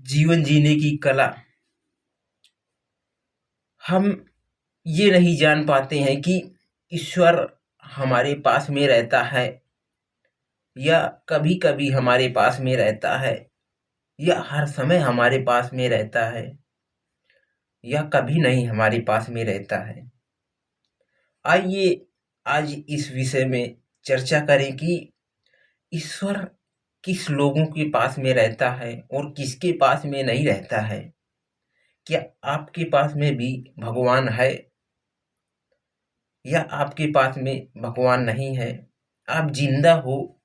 जीवन जीने की कला। हम ये नहीं जान पाते हैं कि ईश्वर हमारे पास में रहता है या कभी-कभी हमारे पास में रहता है या हर समय हमारे पास में रहता है या कभी नहीं हमारे पास में रहता है। आइए आज इस विषय में चर्चा करें कि ईश्वर किस लोगों के पास में रहता है और किसके पास में नहीं रहता है। क्या आपके पास में भी भगवान है या आपके पास में भगवान नहीं है? आप जिंदा हो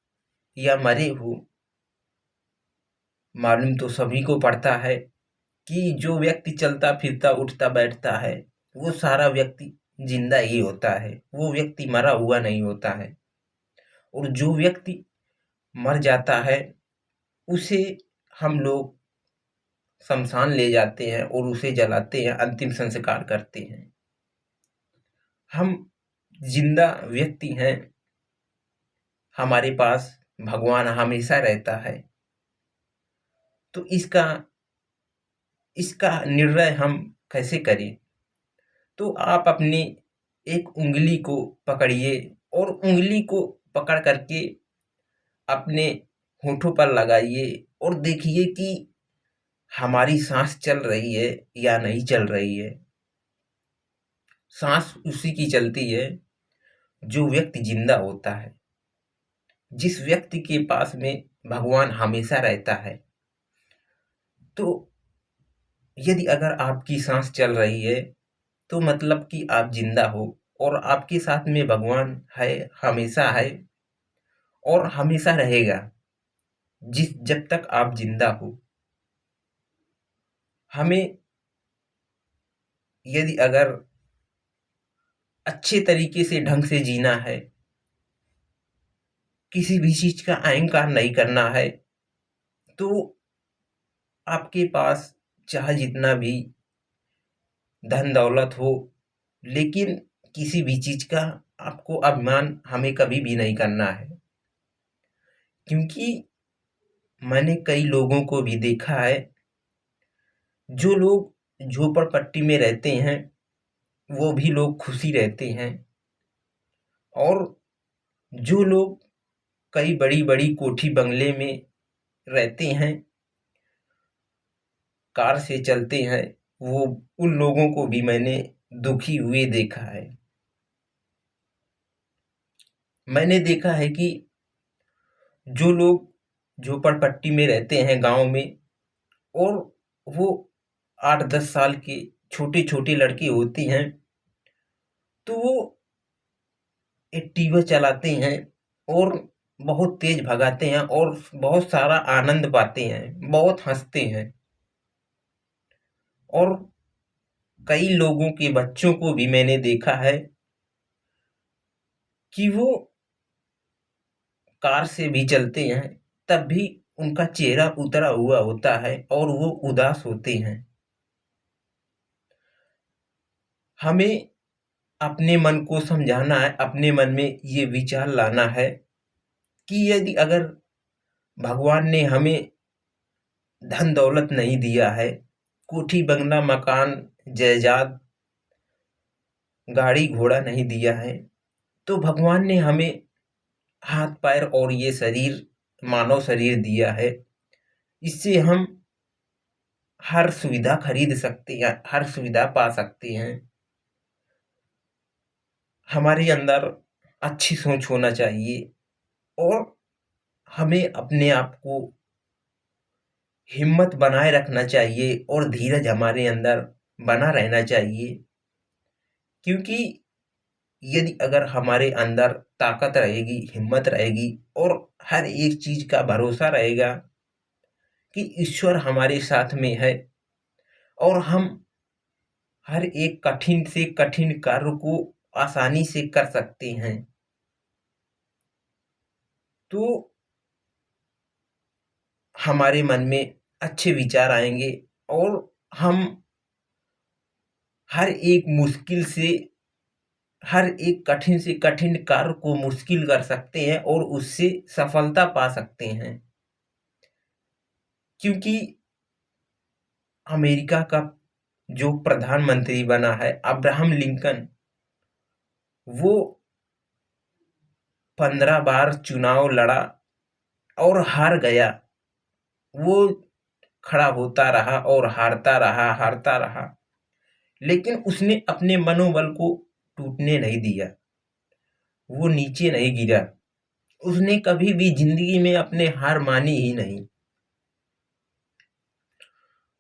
या मरे हो? मालूम तो सभी को पड़ता है कि जो व्यक्ति चलता फिरता उठता बैठता है वो सारा व्यक्ति जिंदा ही होता है, वो व्यक्ति मरा हुआ नहीं होता है। और जो व्यक्ति मर जाता है उसे हम लोग शमशान ले जाते हैं और उसे जलाते हैं, अंतिम संस्कार करते हैं। हम जिंदा व्यक्ति हैं, हमारे पास भगवान हमेशा रहता है। तो इसका इसका निर्णय हम कैसे करें? तो आप अपनी एक उँगली को पकड़िए और उँगली को पकड़ करके अपने होठों पर लगाइए और देखिए कि हमारी सांस चल रही है या नहीं चल रही है। सांस उसी की चलती है जो व्यक्ति जिंदा होता है, जिस व्यक्ति के पास में भगवान हमेशा रहता है। तो यदि अगर आपकी सांस चल रही है तो मतलब कि आप जिंदा हो और आपके साथ में भगवान है, हमेशा है और हमेशा रहेगा जिस जब तक आप जिंदा हो। हमें यदि अगर अच्छे तरीके से ढंग से जीना है, किसी भी चीज का अहंकार नहीं करना है, तो आपके पास चाहे जितना भी धन दौलत हो, लेकिन किसी भी चीज का आपको अभिमान हमें कभी भी नहीं करना है। क्योंकि मैंने कई लोगों को भी देखा है, जो लोग झोपड़पट्टी में रहते हैं वो भी लोग खुशी रहते हैं और जो लोग कई बड़ी बड़ी कोठी बंगले में रहते हैं, कार से चलते हैं, वो उन लोगों को भी मैंने दुखी हुए देखा है। मैंने देखा है कि जो लोग झोपड़पट्टी में रहते हैं गांव में और वो 8-10 साल के छोटे छोटे लड़के होते हैं, तो वो एक्टिवा चलाते हैं और बहुत तेज भगाते हैं और बहुत सारा आनंद पाते हैं, बहुत हंसते हैं। और कई लोगों के बच्चों को भी मैंने देखा है कि वो कार से भी चलते हैं, तब भी उनका चेहरा उतरा हुआ होता है और वो उदास होते हैं। हमें अपने मन को समझाना है, अपने मन में ये विचार लाना है कि यदि अगर भगवान ने हमें धन दौलत नहीं दिया है, कोठी बंगला मकान जायदाद गाड़ी घोड़ा नहीं दिया है, तो भगवान ने हमें हाथ पैर और ये शरीर, मानव शरीर दिया है। इससे हम हर सुविधा खरीद सकते हैं, हर सुविधा पा सकते हैं। हमारे अंदर अच्छी सोच होना चाहिए और हमें अपने आप को हिम्मत बनाए रखना चाहिए और धीरज हमारे अंदर बना रहना चाहिए। क्योंकि यदि अगर हमारे अंदर ताकत रहेगी, हिम्मत रहेगी और हर एक चीज का भरोसा रहेगा कि ईश्वर हमारे साथ में है और हम हर एक कठिन से कठिन कार्य को आसानी से कर सकते हैं, तो हमारे मन में अच्छे विचार आएंगे और हम हर एक मुश्किल से हर एक कठिन से कठिन कार्य को मुश्किल कर सकते हैं और उससे सफलता पा सकते हैं। क्योंकि अमेरिका का जो प्रधानमंत्री बना है अब्राहम लिंकन, वो 15 बार चुनाव लड़ा और हार गया। वो खड़ा होता रहा और हारता रहा, लेकिन उसने अपने मनोबल को टूटने नहीं दिया। वो नीचे नहीं गिरा। उसने कभी भी जिंदगी में अपने हार मानी ही नहीं,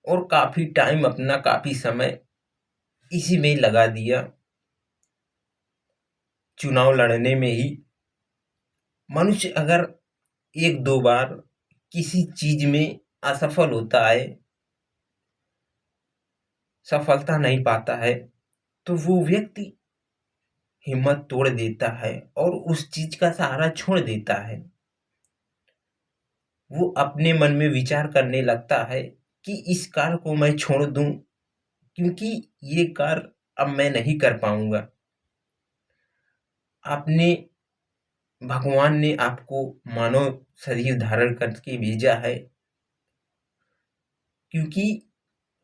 और काफी टाइम अपना, काफी समय इसी में लगा दिया, चुनाव लड़ने में ही। मनुष्य अगर एक दो बार किसी चीज में असफल होता है, सफलता नहीं पाता है, तो वो व्यक्ति हिम्मत तोड़ देता है और उस चीज का सहारा छोड़ देता है। वो अपने मन में विचार करने लगता है कि इस कार्य को मैं छोड़ दूं, क्योंकि ये कार्य अब मैं नहीं कर पाऊंगा। आपने भगवान ने आपको मानव शरीर धारण करके भेजा है, क्योंकि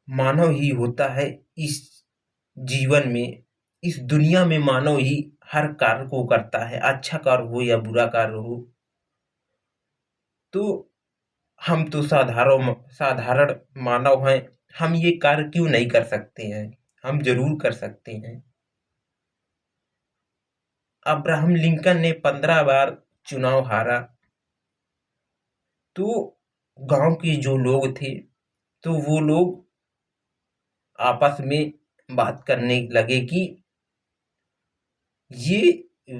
मानव ही होता है इस जीवन में, इस दुनिया में मानव ही हर कार्य को करता है, अच्छा कार्य हो या बुरा कार्य हो। तो हम तो साधारण मानव हैं, हम ये कार्य क्यों नहीं कर सकते हैं? हम जरूर कर सकते हैं। अब्राहम लिंकन ने 15 बार चुनाव हारा, तो गांव के जो लोग थे, तो वो लोग आपस में बात करने लगे कि ये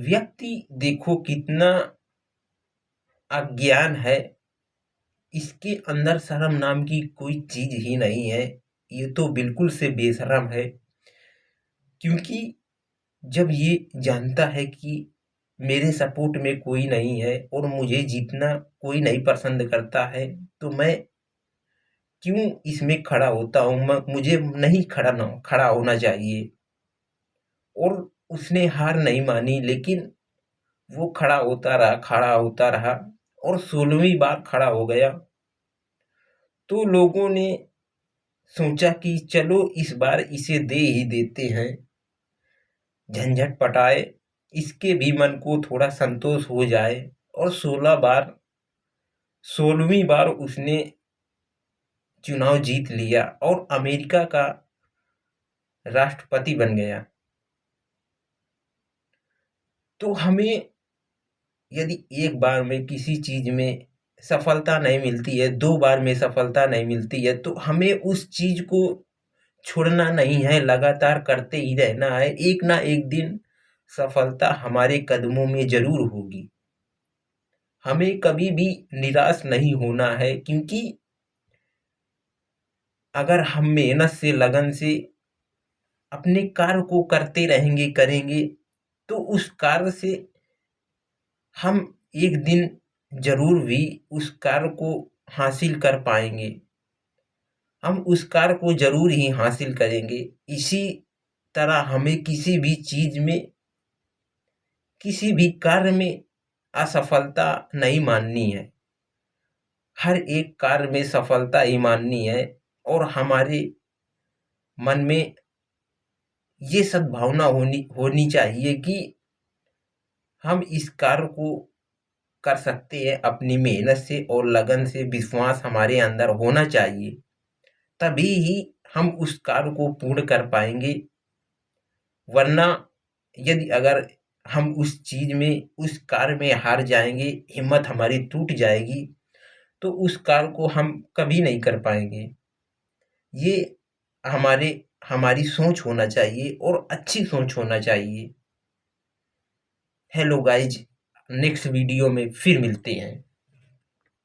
व्यक्ति देखो कितना अज्ञान है, इसके अंदर शर्म नाम की कोई चीज ही नहीं है, ये तो बिल्कुल से बेशर्म है। क्योंकि जब ये जानता है कि मेरे सपोर्ट में कोई नहीं है और मुझे जीतना कोई नहीं पसंद करता है, तो मैं क्यों इसमें खड़ा होता हूँ? मुझे नहीं खड़ा होना चाहिए। और उसने हार नहीं मानी, लेकिन वो खड़ा होता रहा और 16वीं बार खड़ा हो गया। तो लोगों ने सोचा कि चलो इस बार इसे दे ही देते हैं, झंझट पटाए, इसके भी मन को थोड़ा संतोष हो जाए। और 16वीं बार उसने चुनाव जीत लिया और अमेरिका का राष्ट्रपति बन गया। तो हमें यदि एक बार में किसी चीज में सफलता नहीं मिलती है, 2 बार में सफलता नहीं मिलती है, तो हमें उस चीज को छोड़ना नहीं है, लगातार करते ही रहना है। एक ना एक दिन सफलता हमारे कदमों में जरूर होगी। हमें कभी भी निराश नहीं होना है, क्योंकि अगर हम मेहनत से, लगन से अपने कार्य को करते रहेंगे, करेंगे, तो उस कार्य से हम एक दिन जरूर भी उस कार्य को हासिल कर पाएंगे। हम उस कार्य को जरूर ही हासिल करेंगे। इसी तरह हमें किसी भी चीज में, किसी भी कार्य में असफलता नहीं माननी है। हर एक कार्य में सफलता ही माननी है, और हमारे मन में ये सद्भावना होनी होनी चाहिए कि हम इस कार्य को कर सकते हैं अपनी मेहनत से और लगन से। विश्वास हमारे अंदर होना चाहिए, तभी ही हम उस कार्य को पूर्ण कर पाएंगे। वरना यदि अगर हम उस चीज में, उस कार्य में हार जाएंगे, हिम्मत हमारी टूट जाएगी, तो उस कार्य को हम कभी नहीं कर पाएंगे। ये हमारे हमारी सोच होना चाहिए, और अच्छी सोच होना चाहिए। हेलो गाइज, नेक्स्ट वीडियो में फिर मिलते हैं।